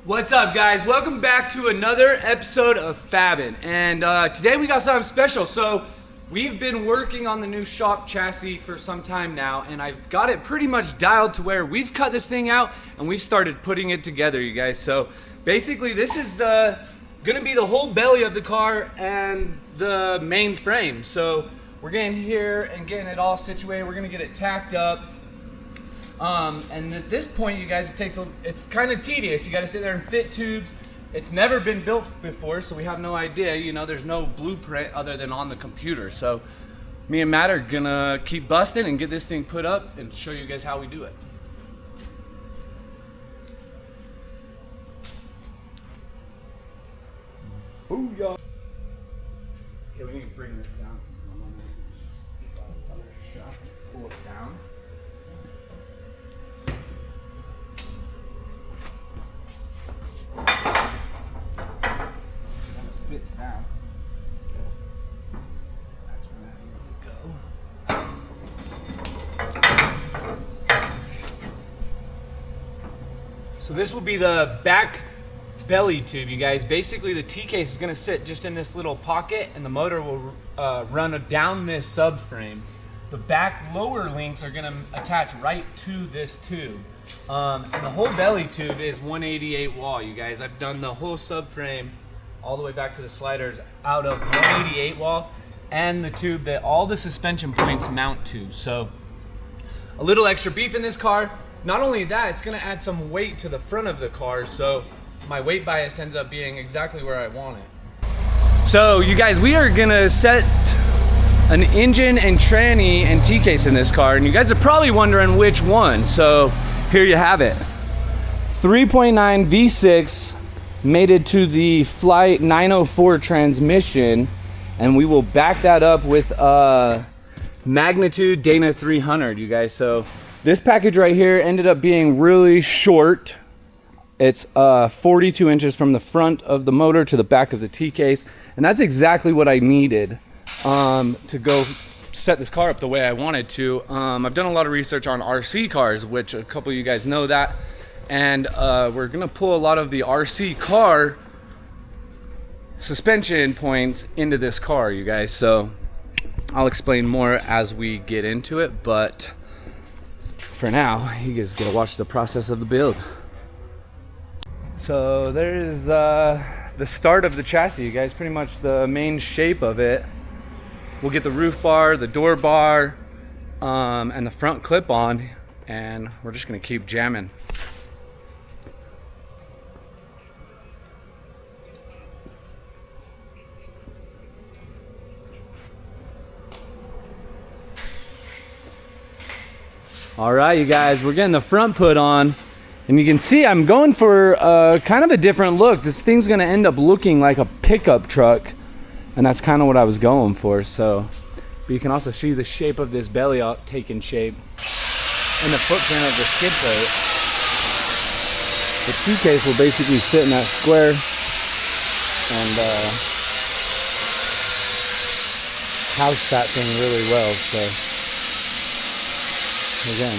What's up, guys? Welcome back to another episode of FABN. And today we got something special. So we've been working on the new shop chassis for some time now, and I've got it pretty much dialed to where we've cut this thing out and we've started putting it together, you guys. So basically this is gonna be the whole belly of the car and the main frame. So we're getting here and getting it all situated. We're gonna get it tacked up. And at this point, you guys, it's kind of tedious. You got to sit there and fit tubes. It's never been built before, so we have no idea. You know, there's no blueprint other than on the computer. So me and Matt are gonna keep busting and get this thing put up and show you guys how we do it. Booyah! Okay, we need to bring this down. Pull it down. Fits now. That's where that needs to go. So this will be the back belly tube, you guys. Basically the T-case is going to sit just in this little pocket and the motor will run down this subframe. The back lower links are going to attach right to this tube. And the whole belly tube is 188 wall, you guys. I've done the whole subframe all the way back to the sliders out of 188 wall and the tube that all the suspension points mount to. So a little extra beef in this car. Not only that, it's gonna add some weight to the front of the car, so my weight bias ends up being exactly where I want it. So you guys, we are gonna set an engine and tranny and T-case in this car, and you guys are probably wondering which one. So here you have it. 3.9 V6 mated to the Flight 904 transmission, and we will back that up with a Magnitude Dana 300, you guys. So this package right here ended up being really short. It's 42 inches from the front of the motor to the back of the T-case, and that's exactly what I needed to go set this car up the way I wanted to. I've done a lot of research on RC cars, which a couple of you guys know that. And we're gonna pull a lot of the RC car suspension points into this car, you guys. So I'll explain more as we get into it, but for now, you guys gotta watch the process of the build. So there's the start of the chassis, you guys, pretty much the main shape of it. We'll get the roof bar, the door bar, and the front clip on, and we're just gonna keep jamming. All right, you guys, we're getting the front put on, and you can see I'm going for kind of a different look. This thing's gonna end up looking like a pickup truck, and that's kind of what I was going for. So, but you can also see the shape of this belly taking shape and the footprint of the skid plate. The T-case will basically sit in that square and house that thing really well. So again,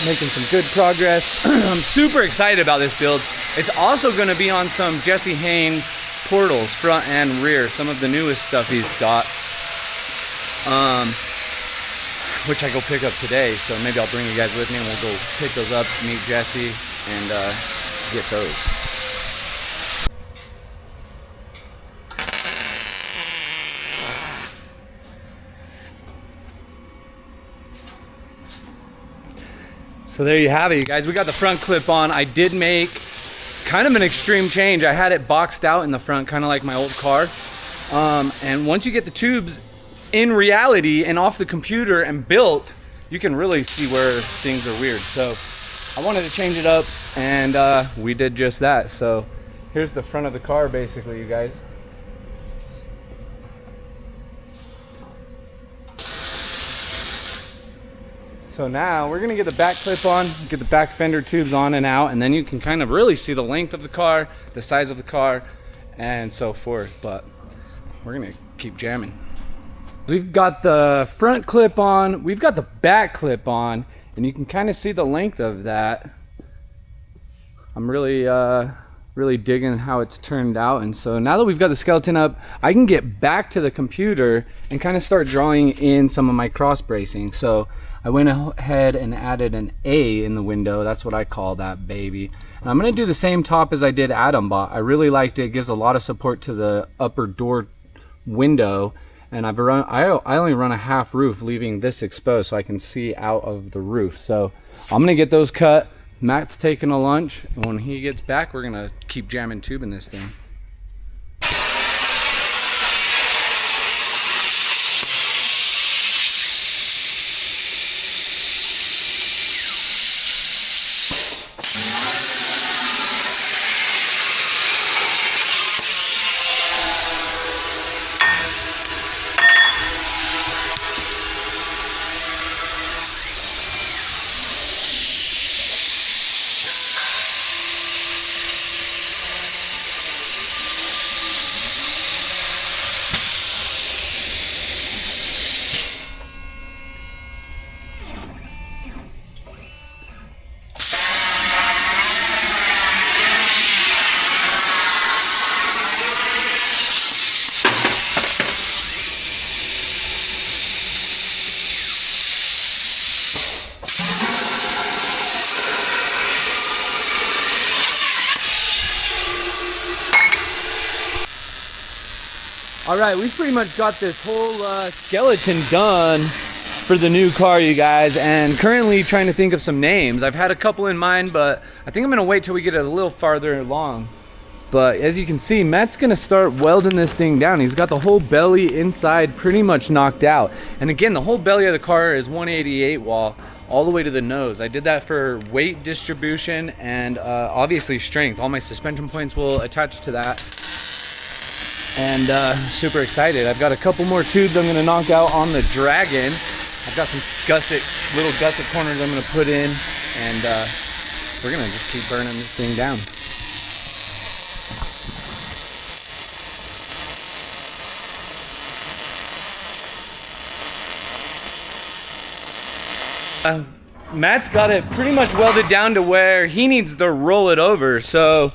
making some good progress. I'm super excited about this build. It's also going to be on some Jesse Haynes portals, front and rear, some of the newest stuff he's got, which I go pick up today. So maybe I'll bring you guys with me and we'll go pick those up, meet Jesse, and get those. So there you have it, you guys. We got the front clip on. I did make kind of an extreme change. I had it boxed out in the front, kind of like my old car. And once you get the tubes in reality and off the computer and built, you can really see where things are weird. So I wanted to change it up, and we did just that. So here's the front of the car, basically, you guys. So now we're gonna get the back clip on, get the back fender tubes on and out, and then you can kind of really see the length of the car, the size of the car, and so forth. But we're gonna keep jamming. We've got the front clip on, we've got the back clip on, and you can kind of see the length of that. I'm really really digging how it's turned out. And so now that we've got the skeleton up, I can get back to the computer and kind of start drawing in some of my cross bracing. So I went ahead and added an A in the window. That's what I call that baby. And I'm going to do the same top as I did Atombot. I really liked it. It gives a lot of support to the upper door window. And I only run a half roof, leaving this exposed so I can see out of the roof. So I'm going to get those cut. Matt's taking a lunch, and when he gets back, we're gonna keep jamming tube in this thing. All right, we've pretty much got this whole skeleton done for the new car, you guys, and currently trying to think of some names. I've had a couple in mind, but I think I'm gonna wait till we get it a little farther along. But as you can see, Matt's gonna start welding this thing down. He's got the whole belly inside pretty much knocked out. And again, the whole belly of the car is 188 wall all the way to the nose. I did that for weight distribution and obviously strength. All my suspension points will attach to that. And super excited. I've got a couple more tubes I'm gonna knock out on the Dragon. I've got some little gusset corners I'm gonna put in, and we're gonna just keep burning this thing down. Matt's got it pretty much welded down to where he needs to roll it over, so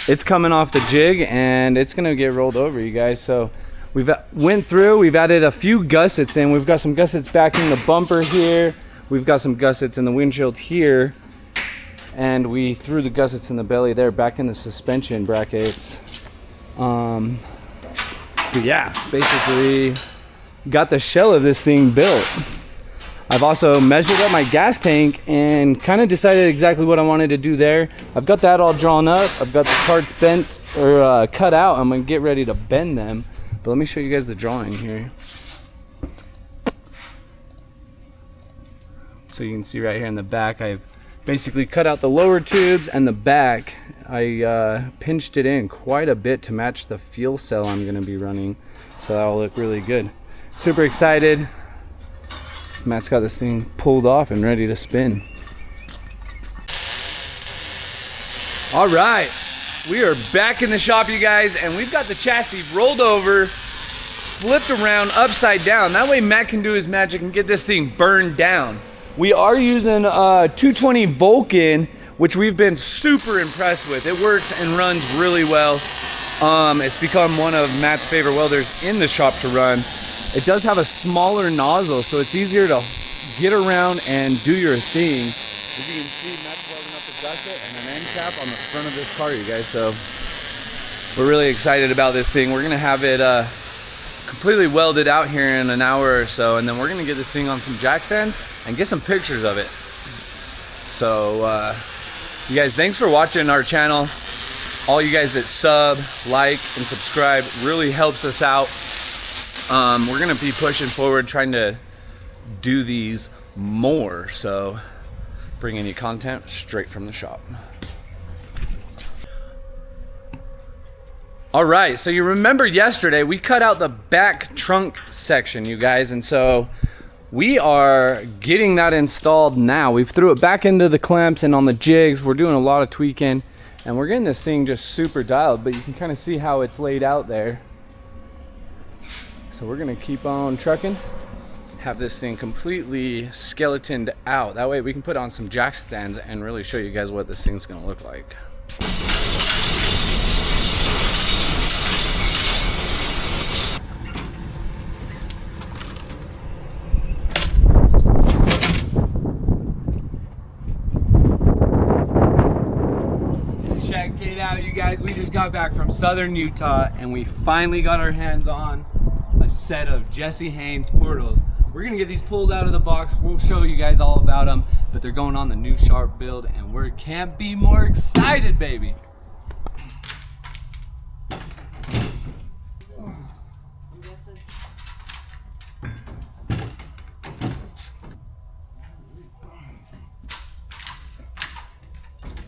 it's coming off the jig and it's gonna get rolled over, you guys. So we've added a few gussets in. We've got some gussets backing the bumper here. We've got some gussets in the windshield here. And we threw the gussets in the belly there, back in the suspension brackets. But yeah, basically got the shell of this thing built. I've also measured up my gas tank and kind of decided exactly what I wanted to do there. I've got that all drawn up. I've got the parts bent or cut out. I'm gonna get ready to bend them. But let me show you guys the drawing here. So you can see right here in the back, I've basically cut out the lower tubes, and the back, I pinched it in quite a bit to match the fuel cell I'm gonna be running. So that'll look really good. Super excited. Matt's got this thing pulled off and ready to spin. All right, we are back in the shop, you guys, and we've got the chassis rolled over, flipped around upside down. That way Matt can do his magic and get this thing burned down. We are using a 220 Vulcan, which we've been super impressed with. It works and runs really well. It's become one of Matt's favorite welders in the shop to run. It does have a smaller nozzle, so it's easier to get around and do your thing. As you can see, Matt's welding up a gusset and an end cap on the front of this car, you guys. So we're really excited about this thing. We're gonna have it completely welded out here in an hour or so, and then we're gonna get this thing on some jack stands and get some pictures of it. So you guys, thanks for watching our channel. All you guys that sub, like, and subscribe really helps us out. We're gonna be pushing forward, trying to do these more, so bringing you content straight from the shop. All right, so you remember yesterday we cut out the back trunk section, you guys, and so we are getting that installed now. We threw it back into the clamps and on the jigs. We're doing a lot of tweaking, and we're getting this thing just super dialed, but you can kind of see how it's laid out there. So we're gonna keep on trucking, have this thing completely skeletoned out. That way we can put on some jack stands and really show you guys what this thing's gonna look like. Check it out, you guys. We just got back from southern Utah and we finally got our hands on a set of Jesse Haynes portals. We're gonna get these pulled out of the box. We'll show you guys all about them, but they're going on the new Sharp build and we can't be more excited, baby.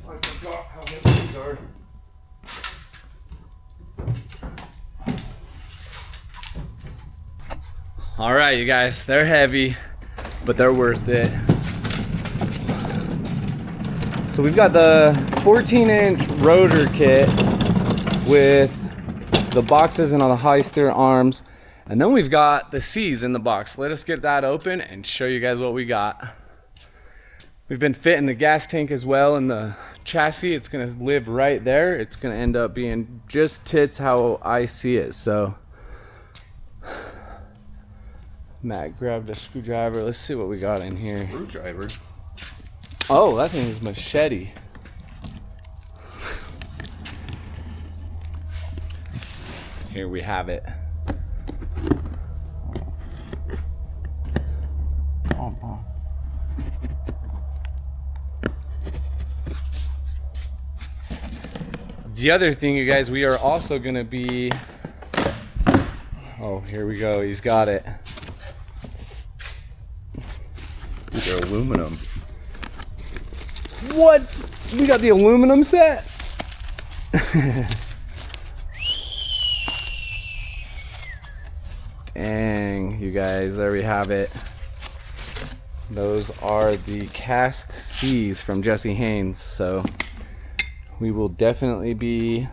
I forgot how heavy these are. All right, you guys, they're heavy, but they're worth it. So we've got the 14-inch rotor kit with the boxes and all the high steer arms. And then we've got the C's in the box. Let us get that open and show you guys what we got. We've been fitting the gas tank as well in the chassis. It's gonna live right there. It's gonna end up being just tits how I see it, so. Matt grabbed a screwdriver. Let's see what we got in here. Screwdriver. Oh, that thing is machete. Here we have it. The other thing, you guys, we are also going to be... Oh, here we go. He's got it. These are aluminum. What? We got the aluminum set? Dang, you guys, there we have it. Those are the cast C's from Jesse Haynes, so we will definitely be...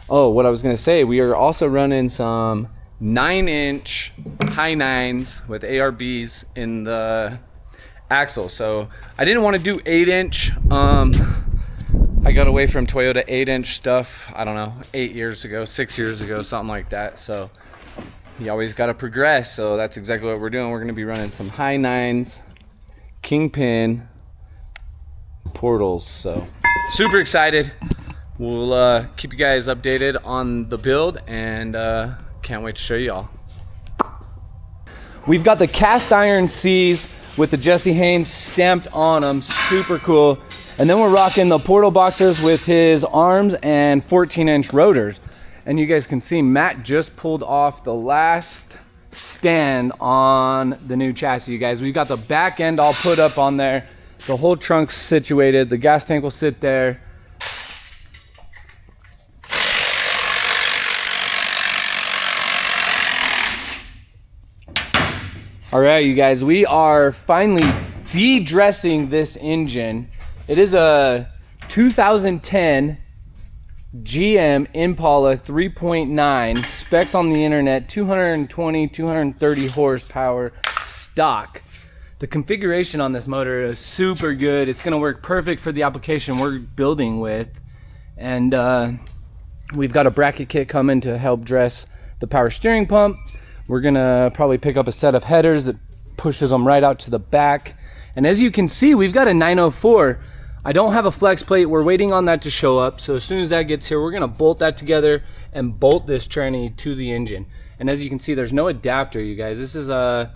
Oh, what I was gonna say, we are also running some 9-inch high nines with ARBs in the axle. So I didn't want to do 8-inch. I got away from Toyota 8-inch stuff, I don't know, 8 years ago, 6 years ago, something like that. So you always got to progress. So that's exactly what we're doing. We're going to be running some high nines, kingpin portals. So super excited. We'll keep you guys updated on the build and can't wait to show y'all. We've got the cast iron C's with the Jesse Haynes stamped on them, super cool. And then we're rocking the portal boxes with his arms and 14-inch rotors. And you guys can see Matt just pulled off the last stand on the new chassis, you guys. We've got the back end all put up on there. The whole trunk's situated. The gas tank will sit there. All right, you guys, we are finally de-dressing this engine. It is a 2010 GM Impala 3.9, specs on the internet, 220, 230 horsepower stock. The configuration on this motor is super good. It's gonna work perfect for the application we're building with. And we've got a bracket kit coming to help dress the power steering pump. We're gonna probably pick up a set of headers that pushes them right out to the back. And as you can see, we've got a 904. I don't have a flex plate. We're waiting on that to show up. So as soon as that gets here, we're gonna bolt that together and bolt this tranny to the engine. And as you can see, there's no adapter, you guys. This is a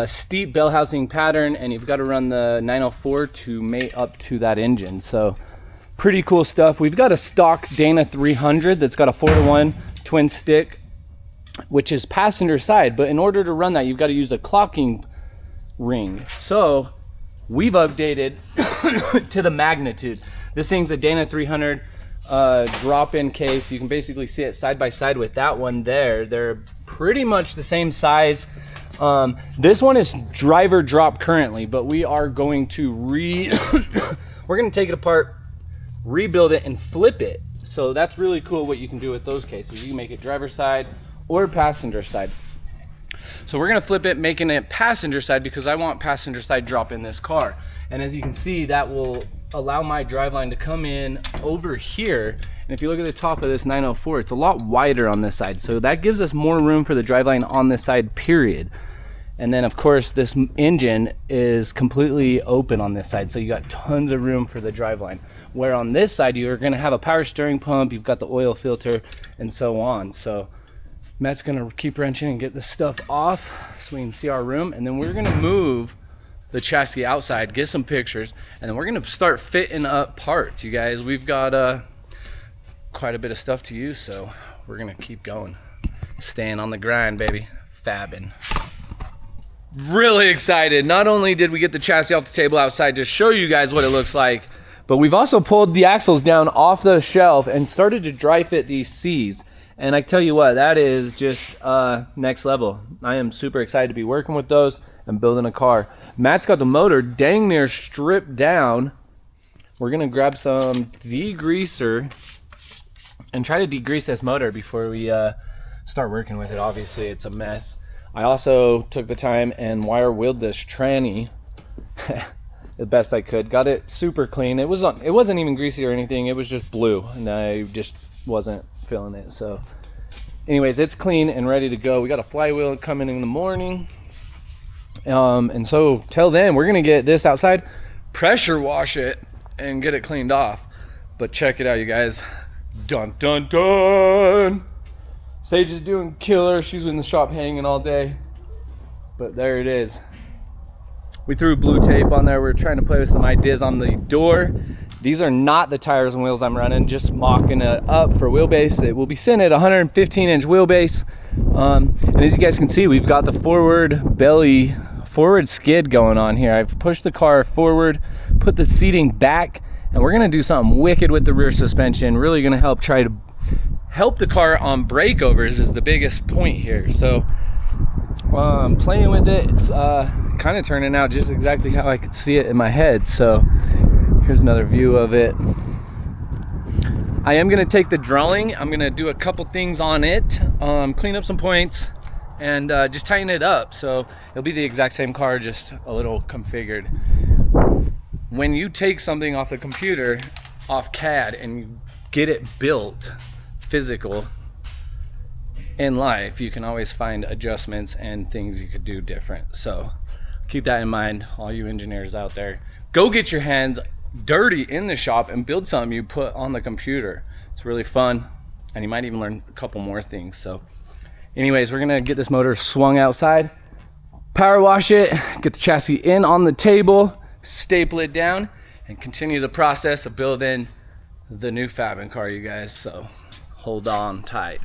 steep bell housing pattern, and you've got to run the 904 to mate up to that engine. So pretty cool stuff. We've got a stock Dana 300 that's got a 4-to-1 twin stick, which is passenger side, but in order to run that, you've got to use a clocking ring. So we've updated to the magnitude. This thing's a Dana 300 drop-in case. You can basically see it side by side with that one there. They're pretty much the same size. This one is driver drop currently, but we are going to we're going to take it apart, rebuild it, and flip it. So that's really cool what you can do with those cases. You can make it driver side or passenger side. So we're gonna flip it, making it passenger side because I want passenger side drop in this car. And as you can see, that will allow my driveline to come in over here. And if you look at the top of this 904, it's a lot wider on this side. So that gives us more room for the driveline on this side, period. And then of course this engine is completely open on this side, so you got tons of room for the driveline. Where on this side you're going to have a power steering pump, you've got the oil filter, and so on. So Matt's going to keep wrenching and get this stuff off so we can see our room, and then we're going to move the chassis outside, get some pictures, and then we're going to start fitting up parts. You guys, we've got quite a bit of stuff to use, so we're going to keep going. Staying on the grind, baby. Fabbing. Really excited. Not only did we get the chassis off the table outside to show you guys what it looks like, but we've also pulled the axles down off the shelf and started to dry fit these C's. And I tell you what, that is just next level. I am super excited to be working with those and building a car. Matt's got the motor dang near stripped down. We're gonna grab some degreaser and try to degrease this motor before we start working with it. Obviously it's a mess. I also took the time and wire wheeled this tranny the best I could. Got it super clean. It wasn't even greasy or anything. It was just blue, and I just wasn't feeling it. So anyways, it's clean and ready to go. We got a flywheel coming in the morning. And so till then, we're gonna get this outside, pressure wash it, and get it cleaned off. But check it out, you guys. Dun dun dun! Sage is doing killer. She's in the shop hanging all day. But there it is. We threw blue tape on there. We're trying to play with some ideas on the door. These are not the tires and wheels I'm running, just mocking it up for wheelbase. It will be sitting at 115-inch wheelbase. And as you guys can see, we've got the forward skid going on here. I've pushed the car forward, put the seating back, and we're gonna do something wicked with the rear suspension. Really gonna try to help the car on breakovers is the biggest point here. So playing with it, it's kind of turning out just exactly how I could see it in my head. So here's another view of it. I am gonna take the drilling. I'm gonna do a couple things on it, clean up some points, and just tighten it up. So it'll be the exact same car, just a little configured. When you take something off the computer, off CAD, and you get it built, physical, in life, you can always find adjustments and things you could do different. So keep that in mind, all you engineers out there. Go get your hands dirty in the shop and build something you put on the computer. It's really fun, and you might even learn a couple more things. So anyways, we're gonna get this motor swung outside, power wash it, get the chassis in on the table, staple it down, and continue the process of building the new fabbing car, you guys. So hold on tight.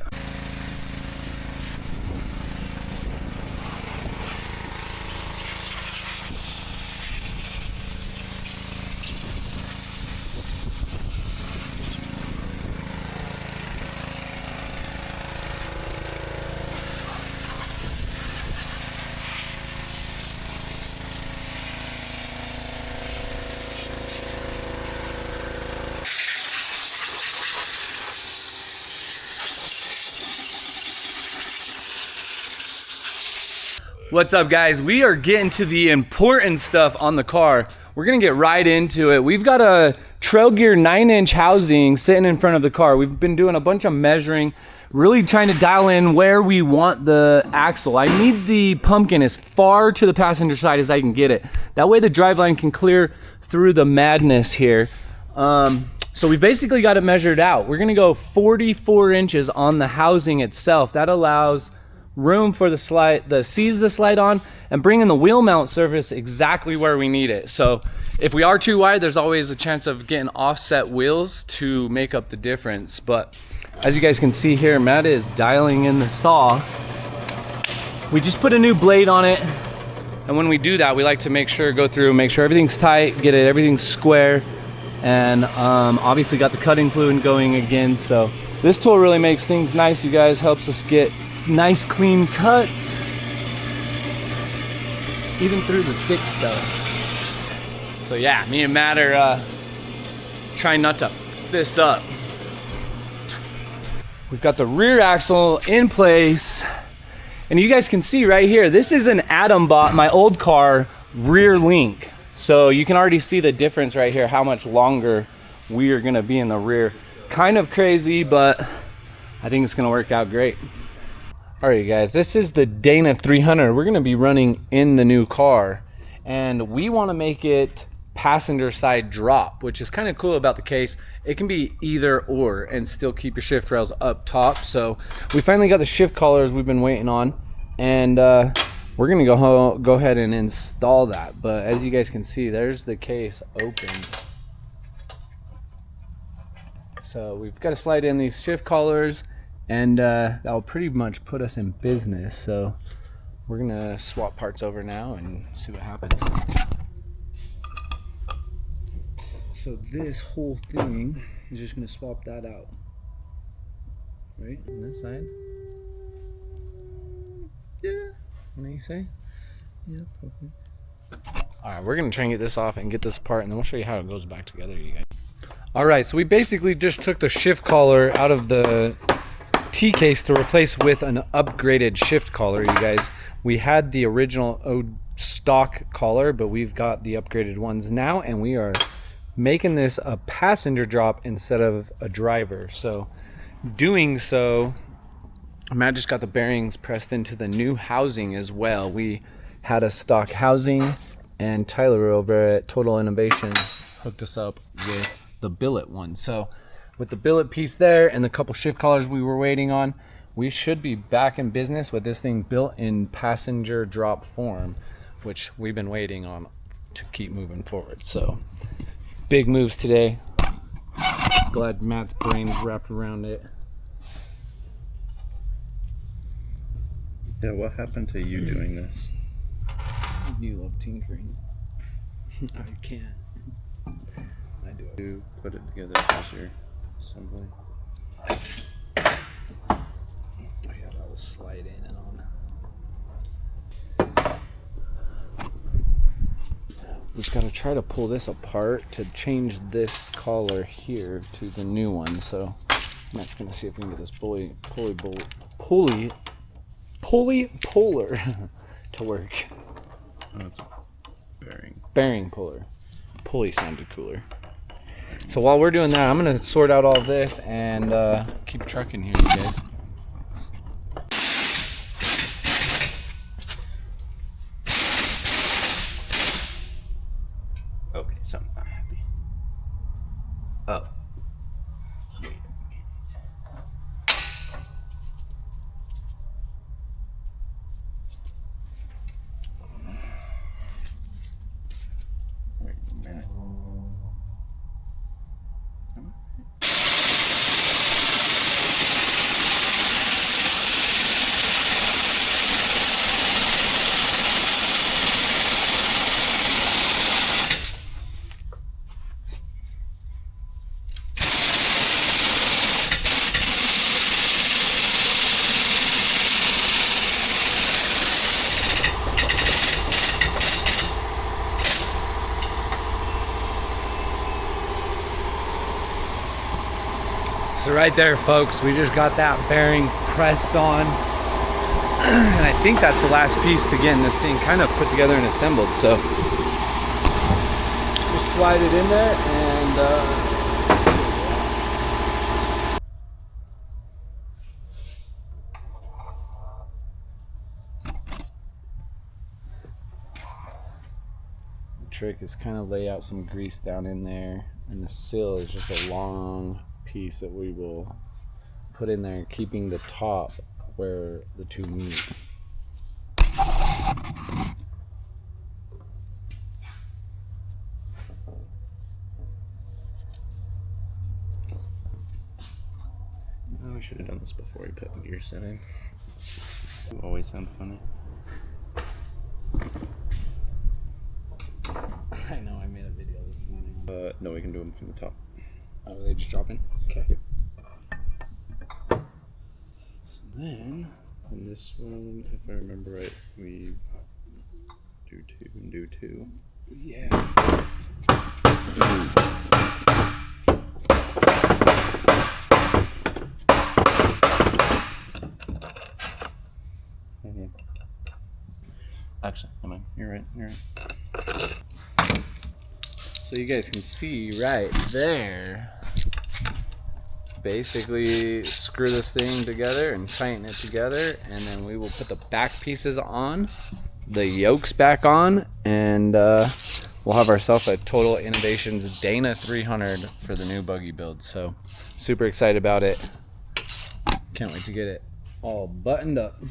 What's up, guys? We are getting to the important stuff on the car. We're gonna get right into it. We've got a Trail Gear 9-inch housing sitting in front of the car. We've been doing a bunch of measuring, really trying to dial in where we want the axle. I need the pumpkin as far to the passenger side as I can get it. That way the driveline can clear through the madness here. So we basically got it measured out. We're gonna go 44 inches on the housing itself. That allows room for the slide, the C's the slide on, and bringing the wheel mount surface exactly where we need it. So if we are too wide, there's always a chance of getting offset wheels to make up the difference. But as you guys can see here, Matt is dialing in the saw. We just put a new blade on it, and when we do that, we like to make sure, go through, make sure everything's tight, get it, everything's square, and obviously got the cutting fluid going again. So this tool really makes things nice, you guys, helps us get nice clean cuts even through the thick stuff. So yeah, me and Matt are trying not to f this up. We've got the rear axle in place, and you guys can see right here, this is an Adam bought my old car rear link. So you can already see the difference right here, how much longer we are gonna be in the rear. Kind of crazy, but I think it's gonna work out great. Alright guys, this is the Dana 300. We're going to be running in the new car, and we want to make it passenger side drop, which is kind of cool about the case. It can be either or and still keep your shift rails up top. So we finally got the shift collars we've been waiting on, and we're going to go ahead and install that. But as you guys can see, there's the case open. So we've got to slide in these shift collars, and that'll pretty much put us in business. So we're gonna swap parts over now and see what happens. So this whole thing is just gonna swap that out, right on this side. Yeah, what do you say? Yeah, probably. All right, we're gonna try and get this off and get this apart, and then we'll show you how it goes back together, you guys. All right, so we basically just took the shift collar out of the T-case to replace with an upgraded shift collar, you guys. We had the original stock collar, but we've got the upgraded ones now, and we are making this a passenger drop instead of a driver. So doing so, Matt just got the bearings pressed into the new housing as well. We had a stock housing, and Tyler over at Total Innovations hooked us up with the billet one. So with the billet piece there and the couple shift collars we were waiting on, we should be back in business with this thing built in passenger drop form, which we've been waiting on to keep moving forward. So big moves today. Glad Matt's brain's wrapped around it. Yeah, what happened to you doing this? You love tinkering. I can't. I do it. You put it together as your assembly. Oh yeah, that will slide in and on. We've got to try to pull this apart to change this collar here to the new one. So Matt's gonna see if we can get this pulley puller to work. Oh, it's a Bearing puller. Pulley sounded cooler. So while we're doing that, I'm gonna sort out all this and keep trucking here, you guys. Okay, something not happy. Oh. Wait a minute. So right there, folks, we just got that bearing pressed on. And I think that's the last piece to getting this thing kind of put together and assembled. So just slide it in there and the trick is kind of lay out some grease down in there, and the seal is just a long piece that we will put in there, keeping the top where the two meet. Oh, we should have done this before we put the gear set in. You always sound funny. I know, I made a video this morning. No, we can do them from the top. Oh, they just drop in? Okay. Yep. So then, And this one, if I remember right, we do two and do two. yeah. Mm-hmm. Actually, never mind. You're right. You're right. So you guys can see right there, basically screw this thing together and tighten it together, and then we will put the back pieces on, the yokes back on, and we'll have ourselves a Total Innovations Dana 300 for the new buggy build. So super excited about it. Can't wait to get it all buttoned up.